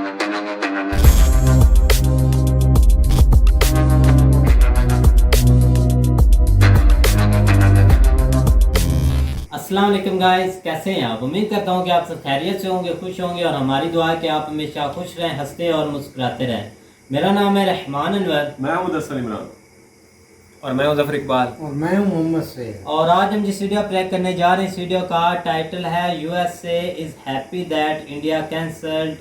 अस्सलाम वालेकुम गाइस, कैसे हैं आप। उम्मीद करता हूं कि आप सब खैरियत से होंगे, खुश होंगे और हमारी दुआ है कि आप हमेशा खुश रहें, हंसते और मुस्कुराते रहें। मेरा नाम है रहमान अनवर। मैं हूं मुदस्सिर इमरान। और मैं हूं जफर इकबाल। और मैं हूं मोहम्मद सैयद। और आज हम जिस वीडियो प्ले करने जा रहे हैं, इस वीडियो का टाइटल है USA is happy that India cancelled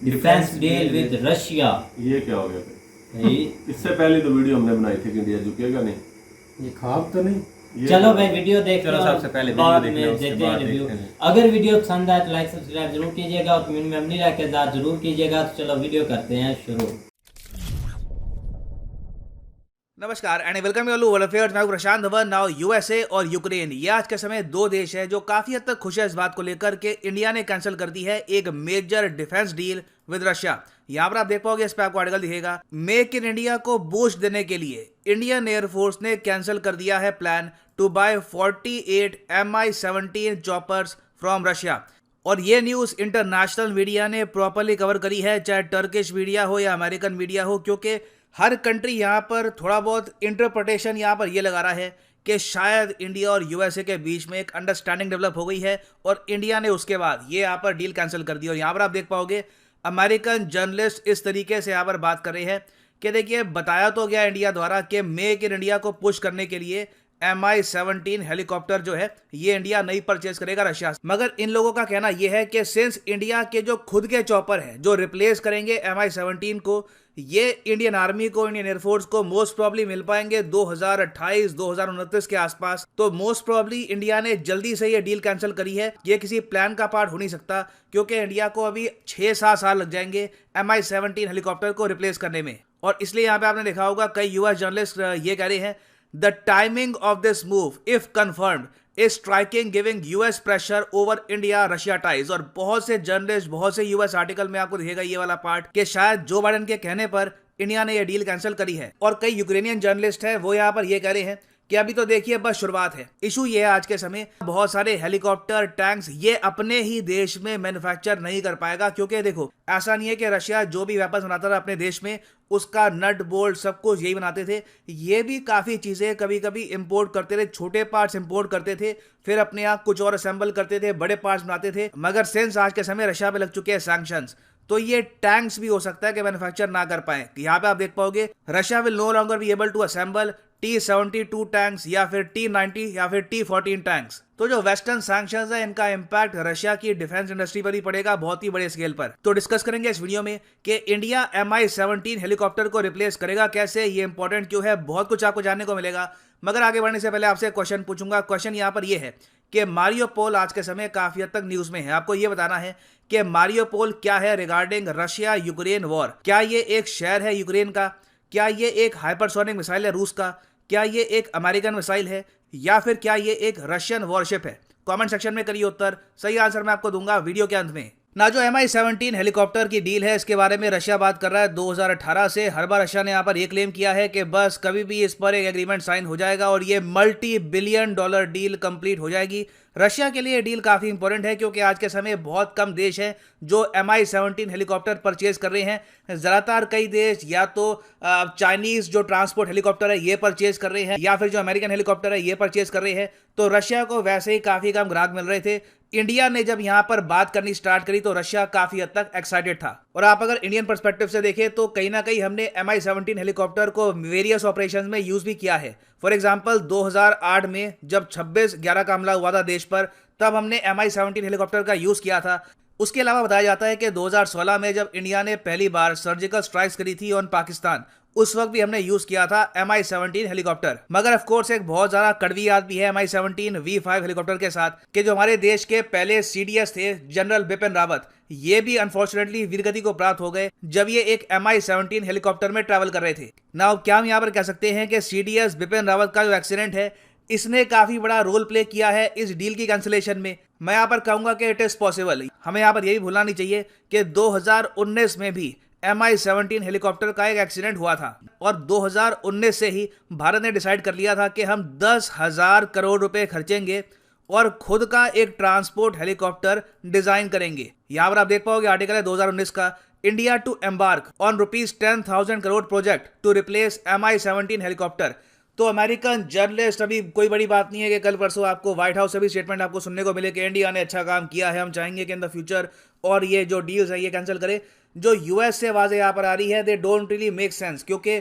defence deal with Russia. ये क्या हो गया फिर? इससे पहले तो वीडियो हमने बनाई थी कि इंडिया झुकेगा नहीं। ये ख्वाब तो नहीं। चलो भाई वीडियो देखते चलो हैं, सबसे पहले बाद वीडियो में देखते हैं, देते हैं उसके बाद रिव्यू। देखते हैं। अगर वीडियो पसंद आए तो लाइक सब्सक्राइब जरूर कीजिएगा और कमेंट में अपनी राय के साथ जरूर कीजिएगा। तो चलो वीडियो करते हैं शुरू। नमस्कार and welcome you world affairs. मैं हूं प्रशांत धवन। नाउ यूएसए और यूक्रेन, ये आज के समय दो देश हैं जो काफी हद तक खुश है इस बात को लेकर कि इंडिया ने कैंसिल कर दी है एक major defence deal with Russia. यहां पर आप देख पाओगे, इस पे आपको आर्टिकल दिखेगा। मेक इन इंडिया को बूस्ट देने के लिए इंडियन एयरफोर्स ने कैंसिल कर दिया है plan to buy 48 Mi-17 choppers from Russia. और ये न्यूज इंटरनेशनल मीडिया ने प्रॉपर्ली कवर करी है, चाहे टर्किश मीडिया हो या अमेरिकन मीडिया हो, क्योंकि हर कंट्री यहाँ पर थोड़ा बहुत इंटरप्रिटेशन यहाँ पर ये लगा रहा है कि शायद इंडिया और यूएसए के बीच में एक अंडरस्टैंडिंग डेवलप हो गई है और इंडिया ने उसके बाद ये यहाँ पर डील कैंसिल कर दी। और यहाँ पर आप देख पाओगे अमेरिकन जर्नलिस्ट इस तरीके से यहाँ पर बात कर रहे हैं कि देखिए, बताया तो गया इंडिया द्वारा कि मेक इन इंडिया को पुश करने के लिए Mi-17 हेलीकॉप्टर जो है ये इंडिया नहीं परचेज करेगा रशिया से। मगर इन लोगों का कहना यह है कि सिंस इंडिया के जो खुद के चॉपर हैं जो रिप्लेस करेंगे Mi-17 को, ये इंडियन आर्मी को, इंडियन एयरफोर्स को मोस्ट प्रॉब्ली मिल पाएंगे 2028-2029 के आसपास। तो मोस्ट प्रॉब्ली इंडिया ने जल्दी से ये डील कैंसिल करी है। ये किसी प्लान का पार्ट हो नहीं सकता, क्योंकि इंडिया को अभी 6-7 साल लग जाएंगे Mi-17 हेलीकॉप्टर को रिप्लेस करने में। और इसलिए यहाँ पे आपने देखा होगा कई यूएस जर्नलिस्ट ये कह रहे हैं, The timing of this move, if confirmed, is striking, giving US pressure over India-Russia ties। और बहुत से जर्नलिस्ट, बहुत से यूएस आर्टिकल में आपको दिखेगा ये वाला पार्ट कि शायद जो बाइडेन के कहने पर इंडिया ने ये डील कैंसिल करी है। और कई यूक्रेनियन जर्नलिस्ट हैं वो यहाँ पर ये कह रहे हैं कि अभी तो देखिए बस शुरुआत है। इशू ये है आज के समय बहुत सारे हेलीकॉप्टर, टैंक्स ये अपने ही देश में मैन्युफैक्चर नहीं कर पाएगा, क्योंकि देखो ऐसा नहीं है कि रशिया जो भी वेपन्स बनाता था अपने देश में उसका नट बोल्ट सब कुछ यही बनाते थे। ये भी काफी चीजें कभी कभी इंपोर्ट करते थे, छोटे पार्ट्स इंपोर्ट करते थे, फिर अपने आप कुछ और असेंबल करते थे, बड़े पार्ट्स बनाते थे। मगर सिंस आज के समय रशिया पे लग चुके हैं सैंक्शंस, तो ये टैंक्स भी हो सकता है कि मैन्युफैक्चर ना कर पाए। यहाँ पे आप देख पाओगे Russia will no longer be able to assemble T-72 tanks या फिर T-90 या फिर T-14 टैंक्स। तो जो वेस्टर्न सैंक्शंस है इनका इंपैक्ट रशिया की डिफेंस इंडस्ट्री पर ही पड़ेगा बहुत ही बड़े स्केल पर। तो डिस्कस करेंगे इस वीडियो में कि इंडिया Mi-17 हेलीकॉप्टर को रिप्लेस करेगा कैसे, ये इंपॉर्टेंट क्यों है, बहुत कुछ आपको जानने को मिलेगा। मगर आगे बढ़ने से पहले आपसे क्वेश्चन पूछूंगा। क्वेश्चन यहाँ पर यह है कि मारियोपोल आज के समय काफी हद तक न्यूज में है। आपको यह बताना है कि मारियोपोल क्या है रिगार्डिंग रशिया यूक्रेन वॉर। क्या ये एक शहर है यूक्रेन का? क्या ये एक हाइपरसोनिक मिसाइल है रूस का? क्या ये एक अमेरिकन मिसाइल है या फिर क्या ये एक रशियन वॉरशिप है? कमेंट सेक्शन में करिए उत्तर, सही आंसर मैं आपको दूंगा वीडियो के अंत में। ना जो Mi-17 हेलीकॉप्टर की डील है इसके बारे में रशिया बात कर रहा है 2018 से। हर बार रशिया ने यहाँ पर ये क्लेम किया है कि बस कभी भी इस पर एक एग्रीमेंट साइन हो जाएगा और ये $multi-billion डील कंप्लीट हो जाएगी। रशिया के लिए ये डील काफी इंपॉर्टेंट है, क्योंकि आज के समय बहुत कम देश हैं जो Mi-17 हेलीकॉप्टर परचेज कर रहे हैं। ज्यादातर कई देश या तो चाइनीज जो ट्रांसपोर्ट हेलीकॉप्टर है ये परचेज कर रहे हैं, या फिर जो अमेरिकन हेलीकॉप्टर है ये परचेज कर रहे हैं। तो रशिया को वैसे ही काफी कम ग्राहक मिल रहे थे। इंडिया ने जब यहां पर बात करनी स्टार्ट करी तो रशिया काफी हद तक एक्साइटेड था। और आप अगर इंडियन पर्सपेक्टिव से देखें तो कहीं ना कहीं हमने Mi-17 हेलीकॉप्टर को वेरियस ऑपरेशंस में यूज भी किया है। फॉर एग्जांपल 2008 में जब 26/11 का हमला हुआ था देश पर, तब हमने Mi-17 हेलीकॉप्टर का यूज किया था। उसके अलावा बताया जाता है कि 2016 में जब इंडिया ने पहली बार सर्जिकल स्ट्राइक्स करी थी ऑन पाकिस्तान, उस वक्त भी हमने यूज किया था Mi-17 हेलीकॉप्टर। मगर ऑफ कोर्स एक बहुत ज्यादा कड़वी याद भी है Mi-17 V5 हेलीकॉप्टर के साथ कि जो हमारे देश के पहले CDS थे जनरल बिपिन रावत, ये भी अनफॉर्चुनेटली वीरगति को प्राप्त हो गए जब ये एक Mi-17 हेलीकॉप्टर में ट्रैवल कर रहे थे। नाउ क्या हम यहाँ पर कह सकते हैं कि CDS बिपिन रावत का जो एक्सीडेंट है इसने काफी बड़ा रोल प्ले किया है इस डील की कैंसिलेशन में? मैं यहाँ पर कहूंगा कि इट इज पॉसिबल। हमें यहाँ पर यह भी भूलना नहीं चाहिए कि 2019 में भी Mi-17 हेलीकॉप्टर का एक एक्सीडेंट हुआ था और 2019 से ही भारत ने डिसाइड कर लिया था कि हम 10,000 करोड़ रुपए खर्चेंगे और खुद का एक ट्रांसपोर्ट हेलीकॉप्टर डिजाइन करेंगे। यहाँ पर आप देख पाओगे आर्टिकल है 2019 का, India to embark on ₹10,000 crore project to replace Mi-17 helicopter. तो अमेरिकन जर्नलिस्ट, अभी कोई बड़ी बात नहीं है कि कल परसों आपको व्हाइट हाउस से भी स्टेटमेंट आपको सुनने को मिले कि इंडिया ने अच्छा काम किया है, हम चाहेंगे कि इन द फ्यूचर और ये जो डील्स है ये कैंसिल करे। जो यूएस से आवाजें यहाँ पर आ रही है, they don't really make sense, क्योंकि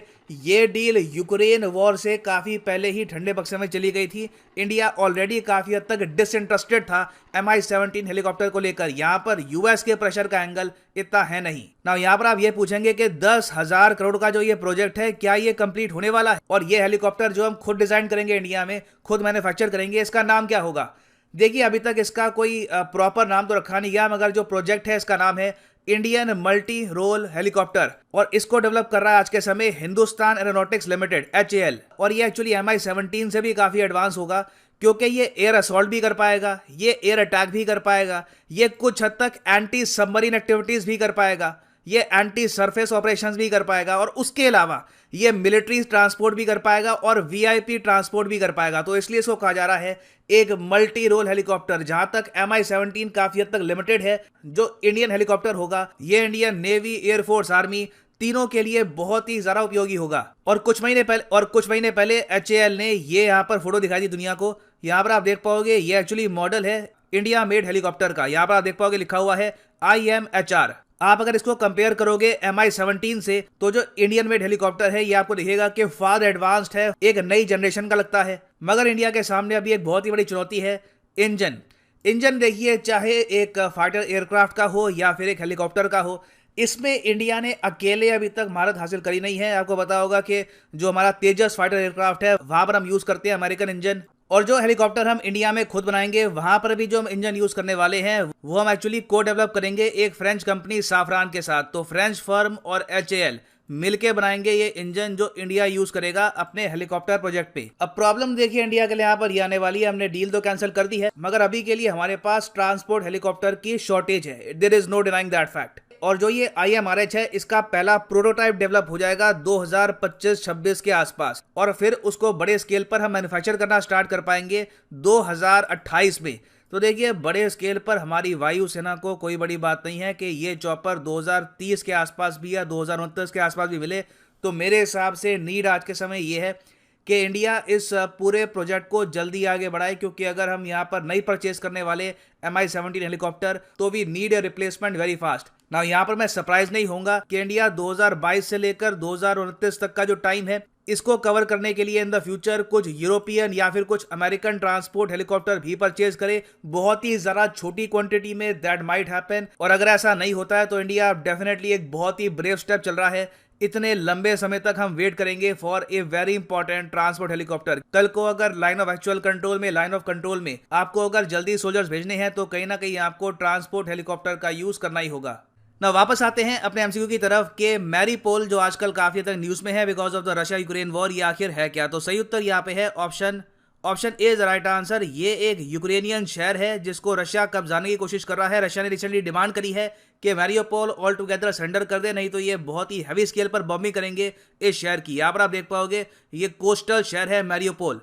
ये डील यूक्रेन वॉर से काफ़ी पहले ही ठंडे बक्से में चली गई थी। इंडिया ऑलरेडी काफ़ी हद तक डिसइंटरेस्टेड था Mi-17 हेलीकॉप्टर को लेकर। यहाँ पर यूएस के प्रेशर का एंगल इतना है नहीं ना। यहाँ पर आप ये पूछेंगे कि 10,000 करोड़ का जो ये प्रोजेक्ट है, क्या ये कंप्लीट होने वाला है? और ये हेलीकॉप्टर जो हम खुद डिजाइन करेंगे, इंडिया में खुद मैन्युफैक्चर करेंगे, इसका नाम क्या होगा? देखिए, अभी तक इसका कोई प्रॉपर नाम तो रखा नहीं गया, मगर जो प्रोजेक्ट है इसका नाम है इंडियन मल्टी रोल हेलीकॉप्टर, और इसको डेवलप कर रहा है आज के समय हिंदुस्तान एरोनॉटिक्स लिमिटेड HAL। और ये एक्चुअली Mi-17 से भी काफी एडवांस होगा, क्योंकि ये एयर असॉल्ट भी कर पाएगा, ये एयर अटैक भी कर पाएगा, ये कुछ हद तक एंटी सबमरीन एक्टिविटीज भी कर पाएगा, ये एंटी सरफेस ऑपरेशंस भी कर पाएगा, और उसके अलावा ये मिलिट्री ट्रांसपोर्ट भी कर पाएगा और VIP ट्रांसपोर्ट भी कर पाएगा। तो इसलिए इसको कहा जा रहा है एक मल्टी रोल हेलीकॉप्टर। जहां तक Mi-17 काफी हद तक लिमिटेड है, जो इंडियन हेलीकॉप्टर होगा ये इंडियन नेवी, एयरफोर्स, आर्मी तीनों के लिए बहुत ही ज्यादा उपयोगी होगा। और कुछ महीने पहले HAL ने ये यहाँ पर फोटो दिखाई दी दुनिया को। यहाँ पर आप देख पाओगे ये एक्चुअली मॉडल है इंडिया मेड हेलीकॉप्टर का। यहाँ पर आप देख पाओगे लिखा हुआ है IMHR। आप अगर इसको कंपेयर करोगे Mi-17 से, तो जो इंडियन मेड हेलीकॉप्टर है ये आपको दिखेगा कि फार एडवांस्ड है, एक नई जनरेशन का लगता है। मगर इंडिया के सामने अभी एक बहुत ही बड़ी चुनौती है, इंजन देखिए, चाहे एक फाइटर एयरक्राफ्ट का हो या फिर एक हेलीकॉप्टर का हो, इसमें इंडिया ने अकेले अभी तक महारत हासिल करी नहीं है। आपको पता होगा कि जो हमारा तेजस फाइटर एयरक्राफ्ट है वहां पर हम यूज करते हैं अमेरिकन इंजन, और जो हेलीकॉप्टर हम इंडिया में खुद बनाएंगे वहां पर भी जो हम इंजन यूज करने वाले हैं वो हम एक्चुअली को डेवलप करेंगे एक फ्रेंच कंपनी साफरान के साथ। तो फ्रेंच फर्म और HAL मिलके बनाएंगे ये इंजन जो इंडिया यूज करेगा अपने हेलीकॉप्टर प्रोजेक्ट पे। अब प्रॉब्लम देखिए इंडिया के लिए यहाँ पर ये आने वाली है, हमने डील तो कैंसिल कर दी है, मगर अभी के लिए हमारे पास ट्रांसपोर्ट हेलीकॉप्टर की शॉर्टेज है। There is no denying that fact. और जो ये IMRH है, इसका पहला प्रोटोटाइप डेवलप हो जाएगा 2025-26 के आसपास, और फिर उसको बड़े स्केल पर हम मैन्युफैक्चर करना स्टार्ट कर पाएंगे 2028 में। तो देखिए, बड़े स्केल पर हमारी वायुसेना को कोई बड़ी बात नहीं है कि ये चॉपर 2030 के आसपास भी या 2029 के आसपास भी मिले। तो मेरे हिसाब से नीड आज के समय ये है कि इंडिया इस पूरे प्रोजेक्ट को जल्दी आगे बढ़ाए, क्योंकि अगर हम यहाँ पर नहीं परचेज करने वाले Mi-17 हेलीकॉप्टर तो we need a replacement very fast. ना यहाँ पर मैं सरप्राइज नहीं होऊंगा कि इंडिया 2022 से लेकर 2029 तक का जो टाइम है इसको कवर करने के लिए इन द फ्यूचर कुछ यूरोपियन या फिर कुछ अमेरिकन ट्रांसपोर्ट हेलीकॉप्टर भी परचेज करे, बहुत ही जरा छोटी क्वांटिटी में। That might happen. और अगर ऐसा नहीं होता है तो इंडिया डेफिनेटली एक बहुत ही ब्रेव स्टेप चल रहा है। इतने लंबे समय तक हम वेट करेंगे for a very important transport helicopter. कल को अगर लाइन ऑफ एक्चुअल कंट्रोल में, लाइन ऑफ कंट्रोल में आपको अगर जल्दी सोल्जर्स भेजने हैं तो कहीं ना कहीं आपको ट्रांसपोर्ट हेलीकॉप्टर का यूज करना ही होगा। ना वापस आते हैं अपने MCQ की तरफ कि मैरीपोल जो आजकल काफी तक न्यूज में है because of the Russia Ukraine war, ये आखिर है क्या? तो सही उत्तर यहाँ पे है option A is right answer. ये एक यूक्रेनियन शहर है जिसको रशिया कब्जाने की कोशिश कर रहा है। रशिया ने रिसेंटली डिमांड करी है कि मैरियोपोल ऑल टुगेदर सरेंडर कर दे, नहीं तो ये बहुत ही हैवी स्केल पर बॉम्बिंग करेंगे इस शहर की। यहाँ पर आप देख पाओगे ये कोस्टल शहर है मैरियोपोल।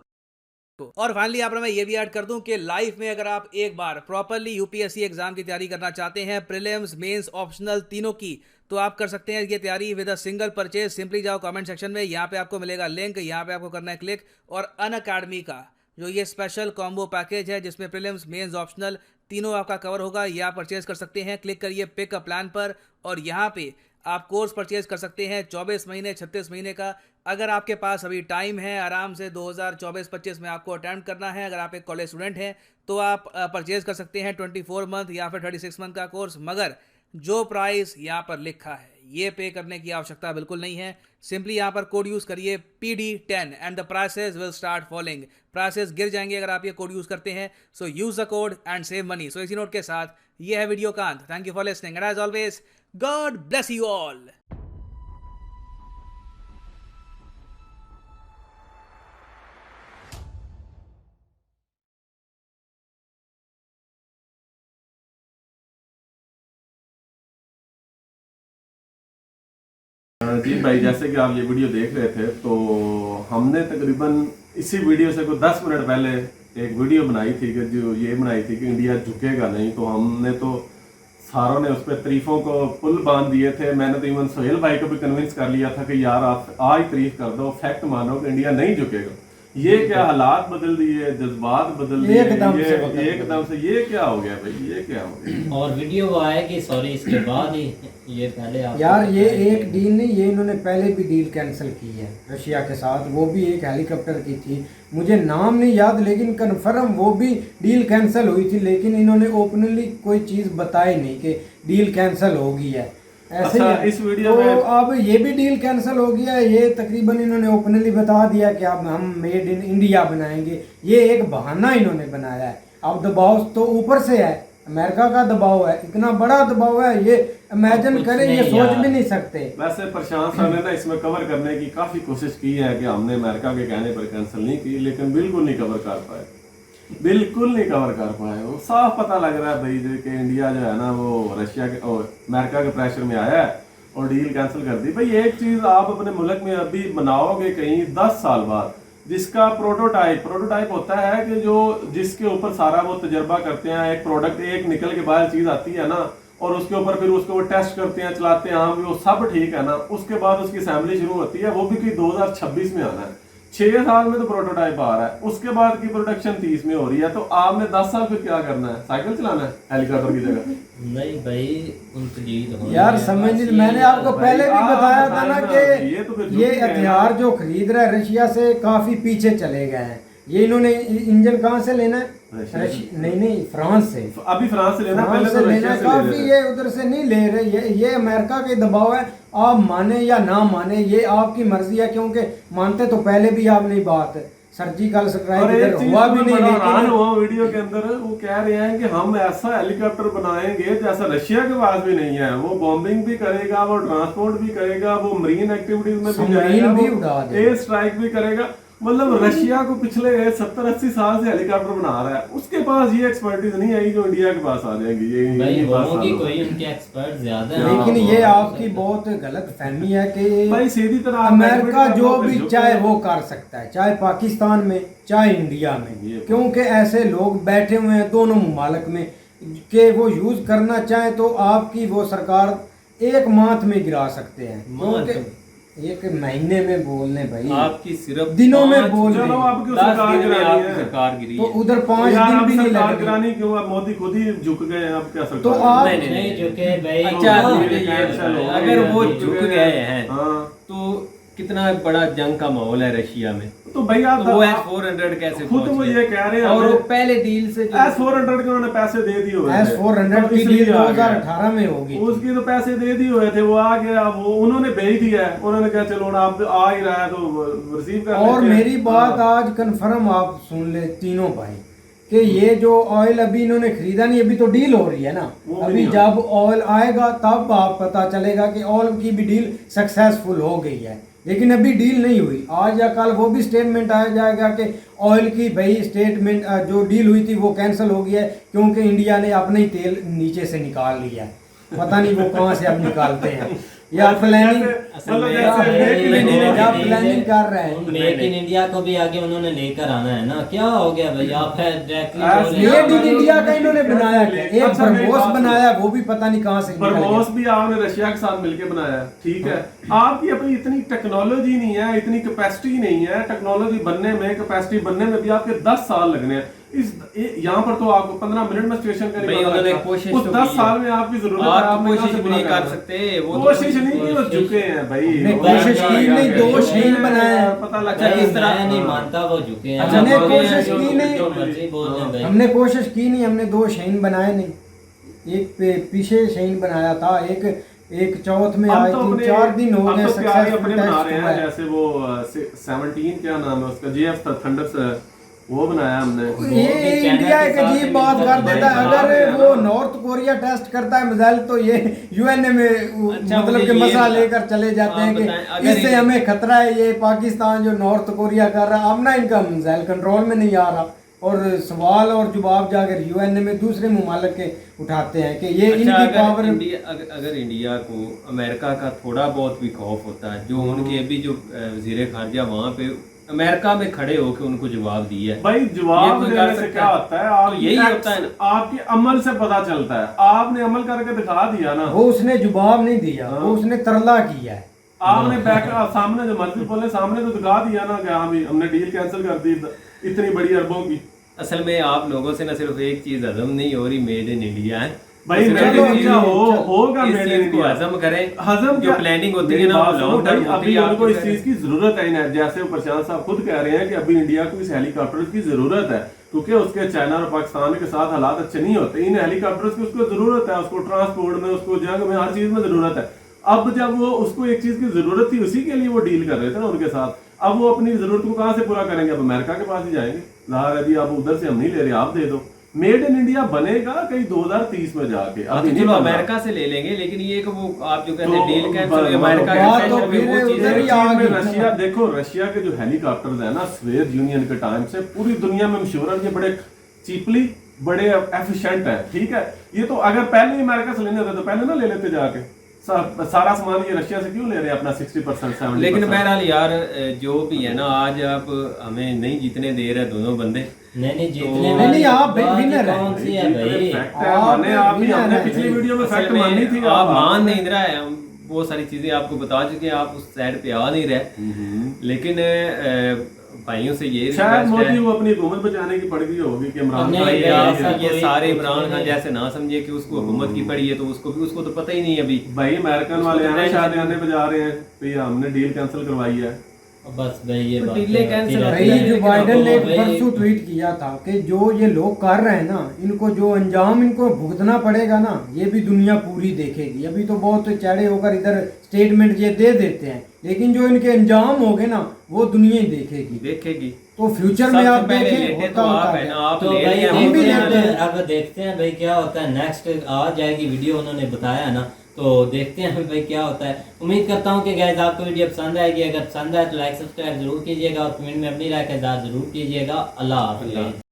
और फाइनली यहाँ पर मैं ये भी ऐड कर दूं कि लाइफ में अगर आप एक बार प्रॉपरली UPSC एग्जाम की तैयारी करना चाहते हैं, प्रीलिम्स, मेंस, ऑप्शनल तीनों की, तो आप कर सकते हैं ये तैयारी with a single purchase. Simply जाओ कमेंट सेक्शन में, यहाँ पे आपको मिलेगा लिंक, यहाँ पे आपको करना है क्लिक, और अनअकैडमी का जो ये स्पेशल कॉम्बो पैकेज है जिसमें प्रीलिम्स, मेंस, ऑप्शनल तीनों आपका कवर होगा, ये आप परचेज कर सकते हैं। क्लिक करिए पिक अ प्लान पर, और यहाँ पे आप कोर्स परचेज कर सकते हैं 24 महीने, 36 महीने का। अगर आपके पास अभी टाइम है, आराम से 2024-25 में आपको अटेम्प्ट करना है, अगर आप एक कॉलेज स्टूडेंट हैं तो आप परचेज कर सकते हैं 24 मंथ या फिर 36 मंथ का कोर्स। मगर जो प्राइस यहाँ पर लिखा है ये पे करने की आवश्यकता बिल्कुल नहीं है। सिंपली यहाँ पर कोड यूज करिए PD10 and the prices will start falling. Prices गिर जाएंगे अगर आप ये कोड यूज करते हैं। So use the code and save money. So इसी नोट के साथ ये है वीडियो का अंत। Thank you for listening and as always God bless you all. जी भाई, जैसे कि आप ये वीडियो देख रहे थे तो हमने तकरीबन इसी वीडियो से कोई 10 मिनट पहले एक वीडियो बनाई थी कि जो ये बनाई थी कि इंडिया झुकेगा नहीं, तो हमने तो सारों ने उस पर तारीफों को पुल बांध दिए थे। मैंने तो इवन सोहेल भाई को भी कन्विंस कर लिया था कि यार आप आज तारीफ कर दो, फैक्ट मानो कि इंडिया नहीं झुकेगा। ये क्या हालात बदल दिए, जज्बात बदल दिए एकदम से ये क्या हो गया भाई, ये क्या हो गया। और वीडियो वो आएगी सॉरी इसके बाद ही, ये पहले आप यार ये एक डील नहीं, ये इन्होंने पहले भी डील कैंसिल की है रशिया के साथ, वो भी एक हेलीकॉप्टर की थी, मुझे नाम नहीं याद, लेकिन कन्फर्म वो भी डील कैंसिल हुई थी, लेकिन इन्होंने ओपनली कोई चीज़ बताई नहीं कि डील कैंसिल हो गई है। ऐसे अच्छा, ही इस वीडियो तो में अब ये भी डील कैंसिल हो गया है, ये तकरीबन इन्होंने ओपनली बता दिया कि अब हम मेड इन इंडिया बनाएंगे। ये एक बहाना इन्होंने बनाया है। अब दबाव तो ऊपर से है, अमेरिका का दबाव है, इतना बड़ा दबाव है, ये इमेजिन करें, ये सोच भी नहीं सकते। वैसे प्रशांत सर ने ना इसमें कवर करने की काफी कोशिश की है कि हमने अमेरिका के कहने पर कैंसिल नहीं की, लेकिन बिल्कुल नहीं कवर कर पाए, बिल्कुल नहीं कवर कर पाए। वो साफ पता लग रहा है भाई कि इंडिया जो है ना वो रशिया के और अमेरिका के प्रेशर में आया है और डील कैंसिल कर दी। भाई एक चीज आप अपने मुल्क में अभी बनाओगे कहीं 10 साल बाद, जिसका प्रोटोटाइप होता है कि जो जिसके ऊपर सारा वो तजर्बा करते हैं, एक प्रोडक्ट एक निकल के बाहर चीज आती है ना, और उसके ऊपर फिर उसको वो टेस्ट करते हैं, चलाते हैं, हाँ वो सब ठीक है ना, उसके बाद उसकी असेंबली शुरू होती है, वो भी कोई 2026 में आना है। 6 साल में तो प्रोटोटाइप आ रहा है, उसके बाद की प्रोडक्शन 30 में हो रही है, तो आपने 10 साल फिर क्या करना है, साइकिल चलाना है हेलीकॉप्टर की जगह? नहीं भाई उनकी जीत होनी यार है, समझ बस मैंने ये आपको है। पहले भी आप बताया था ना बताए ना, कि ये तो फिर ये झूठ है ना। हथियार जो खरीद रहा है रशिया से काफी पीछे चले गए हैं। ये इन्होंने इंजन कहाँ से लेना है? नहीं फ्रांस से। अभी फ्रांस से लेना, फ्रांस पहले से तो लेना रशिया से काफी, ले रहे थे। ये उधर से नहीं ले रहे, ये अमेरिका के दबाव है। आप माने या ना माने ये आपकी मर्जी है, क्योंकि मानते तो पहले भी आप नहीं बात सर्जिकल स्ट्राइक और एक इधर चीज हुआ भी मैं नहीं, बड़ा हैरान लेकिन हुआ वीडियो के अंदर, वो कह रहे हैं कि हम ऐसा हेलीकॉप्टर बनाएंगे जैसा रशिया के पास भी नहीं है। वो बॉम्बिंग भी करेगा, वो ट्रांसपोर्ट भी करेगा, वो मरीन एक्टिविटीज में भी सबमरीन जाएगा, भी वो उड़ा देगा। एयर स्ट्राइक भी करेगा। मतलब रशिया को पिछले 70-80 साल से हेलीकॉप्टर बना रहा है, उसके पास ये एक्सपर्टीज नहीं आई जो इंडिया के पास आ जाएगी। ये भाई ये बात होगी सालों कोई उनके एक्सपर्ट ज्यादा हैं। लेकिन हाँ, ये हाँ, आपकी बहुत गलत फहमी है कि भाई सीधी तरह आप अमेरिका admit जो करो भी कि चाहे झुके। वो कर सकता है, चाहे पाकिस्तान में चाहे इंडिया में, ये क्योंकि ऐसे लोग बैठे हुए हैं दोनों मुमालिक में कि वो यूज करना चाहे तो आपकी वो सरकार एक माह में गिरा सकते हैं, क्योंकि एक महीने में बोलने भाई आपकी सिर्फ दिनों में 5 बोल चलो रहे आपकी 10 सरकार दिन में गिरानी आपकी है। सरकार गिरी तो है। उधर 5 यार दिन आप भी नहीं सरकार लग गिरानी क्यों? आप मोदी खुद ही झुक गए, अब क्या सरकार? तो आप नहीं, नहीं, नहीं झुके भाई। अच्छा हाँ, मुझे ये कैंसिल हो बताएं, गई अगर है, वो झुक झुक गए गए हैं हाँ तो कितना बड़ा जंग का माहौल है रशिया में, तो भाई आप तो वो S-400 कैसे खुद पहुंच वो गए? ये कह रहे हैं और वो हमें- पहले डील से जो S-400 के उन्होंने पैसे दे दिए हुए थे। S-400 तो की इसलिए डील आ गया। 2018 में होगी। उसकी तो पैसे दे दिए हुए थे, वो आ गया, वो उन्होंने भेज दिया है, उन्होंने कहा चलो ना आप आ ही रहा है तो रिसीव कर और लेते हैं। मेरी बात हाँ। आज कंफर्म आप सुन ले तीनों भाई कि ये जो ऑयल अभी इन्होंने खरीदा नहीं, अभी तो डील हो रही है ना, वो भी अभी नहीं जब ऑयल आएगा तब आप पता चलेगा कि ऑयल की भी डील सक्सेसफुल हो गई है, लेकिन अभी डील नहीं हुई। आज या कल वो भी स्टेटमेंट आ जाएगा कि ऑयल की भाई स्टेटमेंट जो डील हुई थी वो कैंसिल हो गई है, क्योंकि इंडिया ने अपना ही तेल नीचे से निकाल लिया है, पता नहीं वो कहाँ से अब निकालते हैं या प्लानिंग मतलब में जैसे या प्लानिंग कर रहे हैं। मेक इन इंडिया को भी आगे उन्होंने लेकर आना है ना, क्या हो गया भाई आप मेड इन इंडिया का इन्होंने बनाया क्या? एक अच्छा, मेरी ब्रह्मोस बात बनाया, वो भी पता नहीं कहाँ से निकल गया। ब्रह्मोस भी आपने रशिया के साथ मिलके बनाया है, ठीक है। आपकी अपनी इतनी टेक्नोलॉजी नहीं है, इतनी कैपेसिटी नहीं है, टेक्नोलॉजी बनने में, कैपेसिटी बनने में भी आपके 10 साल लगने हैं। यहाँ पर तो आपको 15 मिनट में स्टेशन का भाई उन्होंने कोशिश उस तो 10 की साल है। में आपकी जरूरत है, आप आपने कोशिश कहाँ से भी नहीं पूरा कर करना? सकते, वो तो कोशिश नहीं की, वो झुके हैं भाई। हमने वो कोशिश क्या की क्या नहीं, क्या 2 क्या शहीद बनाए हैं। पता लगा अच्छा, इस इस तरह मैं नहीं मानता वो झुके हैं। अच्छा, हमने वो भी कोशिश हैं जो- की नहीं। जो मर्जी बोल दें भाई। हमने कोशिश की नहीं, हमने 2 शहीन बनाए नहीं, एक पीछे शहीन बनाया था, एक चौथ में हम आई तो थी, अपने 4 दिन हो हम गए तो प्यारे सक्सेसफुल अपने बना रहे टेस्ट हैं, हुआ है। जैसे वो 17 क्या नाम है उसका, GF थंडर वो बनाया हमने। ये भी चाइना इंडिया के एक साथ अजीब भी बात मिलकर कर देता है, बना रहे अगर हैं वो ना। नॉर्थ कोरिया टेस्ट करता है मिसाइल तो ये यूएनए में अच्छा, मतलब मुझे कि ये मसला बता- लेकर चले जाते आप हैं कि बताएं, अगर इससे ये- हमें खतरा है, ये पाकिस्तान जो नॉर्थ कोरिया कर रहा है, अब ना इनका मिसाइल कंट्रोल में नहीं आ रहा, और सवाल और जवाब जाकर यूएनए में दूसरे मुमालिक के उठाते हैं कि ये अच्छा, इनकी अगर पावर। अगर इंडिया को अमेरिका का थोड़ा बहुत भी खौफ होता है, जो उनके अभी जो वजीर खारजा वहाँ पे अमेरिका में खड़े होकर उनको जवाब दिया है। भाई ये जवाब कोई देने कर से सकता क्या है? होता है, आप तो यही होता है ना। आपके अमल से पता चलता है। आपने अमल करके दिखा दिया ना, वो उसने जवाब नहीं दिया, वो उसने तरला किया है। आपने बैक सामने जो मर्जी बोले सामने तो दिखा दिया ना कि हाँ भी हमने डील कैंसिल कर दी इतनी बड़ी अरबों की। असल में आप लोगों से न सिर्फ एक चीज हजम नहीं हो रही, मेड इन इंडिया है। भाई तो मेड इन इंडिया होगा, इस मेड इन चीज को इंडिया हजम करें। हजम जो प्लानिंग होती है ना वो लॉन्ग टर्म होती अभी है। उनको इस चीज की जरूरत है ना, जैसे वो प्रशांत साहब खुद कह रहे हैं कि अभी इंडिया को इस हेलीकॉप्टर की जरूरत है, क्योंकि उसके चाइना और पाकिस्तान के साथ हालात अच्छे नहीं होते। इन हेलीकॉप्टर्स की उसको जरूरत है, उसको ट्रांसपोर्ट में, उसको जंग में, हर चीज में जरूरत है। अब जब वो उसको एक चीज की जरूरत थी, उसी के लिए वो डील कर रहे थे ना उनके साथ। अब वो अपनी जरूरत को कहां से पूरा करेंगे? अब अमेरिका के पास ही जाएंगे। जाहिर है जी, अब उधर से हम नहीं ले रहे, आप दे दो। मेड इन इंडिया बनेगा कहीं 2030 में जाके, हाँ, अभी तो नहीं चलो बन रहा। अमेरिका से ले लेंगे, लेकिन ये कि वो आप जो कहते हैं तो डील कैंसिल बात- अमेरिका बात के तो सेशन में फिर वो उधर चीजें ही आ में गई। रशिया देखो, रशिया के जो हेलीकॉप्टर्स है ना, सोवियत यूनियन के टाइम से पूरी दुनिया में मशहूर है। ये बड़े चीपली, बड़े एफिशिएंट है, ठीक है। ये तो अगर पहले ही अमेरिका से लेने होते तो पहले ना ले लेते जाके। सारा सामान ये रशिया से क्यों ले रहे हैं अपना 60% 70%? लेकिन बहरहाल यार जो भी है ना, आज आप हमें नहीं जीतने दे रहे दोनों बंदे। नहीं जीतने तो- वाली नहीं, आप बात ही winner हैं। कौन सी है भाई? फैक्ट है, माने आप भी, हमने पिछली वीडियो में असल फैक्ट में मानी थी। आप मान नहीं रहा है, हम बहुत सारी चीजें आपको बता चुके हैं, आप उस साइड पे आ नहीं रहे। लेकिन भाइयों से ये शायद रिक्वेस्ट मोदी है को अपनी हुकूमत बचाने की पड़ गई होगी कि इमरान नहीं, खान भाई ये आप ऐसा ये कोई सारे कुछ इमरान खान नहीं। जैसे ना समझिए कि उसको हुकूमत की पड़ी है, तो उसको तो पता ही नहीं अभी। भाई अमेरिकन उसको वाले तो आने नहीं- शायद आने बजा रहे हैं तो ये हमने डील कैंसिल करवाई है। बस भाई ये तो बात डीले है, कैंसिल फिर होती भाई है, जो लेकिन बाइडेन ने भाई- परसों ट्वीट किया था कि जो ये लोग कर रहे हैं ना, इनको जो अंजाम इनको भुगतना पड़ेगा ना, ये भी दुनिया पूरी देखेगी। अभी तो बहुत चढ़े होकर इधर स्टेटमेंट ये दे देते हैं, लेकिन जो इनके अंजाम होंगे ना वो दुनिया ही देखेगी। देखेगी। तो फ्यूचर में सबसे आप पहले देखें लेटे होता तो आप होता है ना, है। आप तो ले भाई रहे हैं, हम भी हम लेते हैं। अब देखते हैं भाई क्या होता है। नेक्स्ट आ जाएगी वीडियो, उन्होंने बताया ना, तो देखते हैं भाई क्या होता है। उम्मीद करता हूँ कि गाइस आपको वीडियो पसंद आएगी। अगर पसंद आए तो लाइक सब्सक्राइब जरूर कीजिएगा और कमेंट में अपनी राय का इज़हार जरूर कीजिएगा। अल्लाह हाफ़िज़।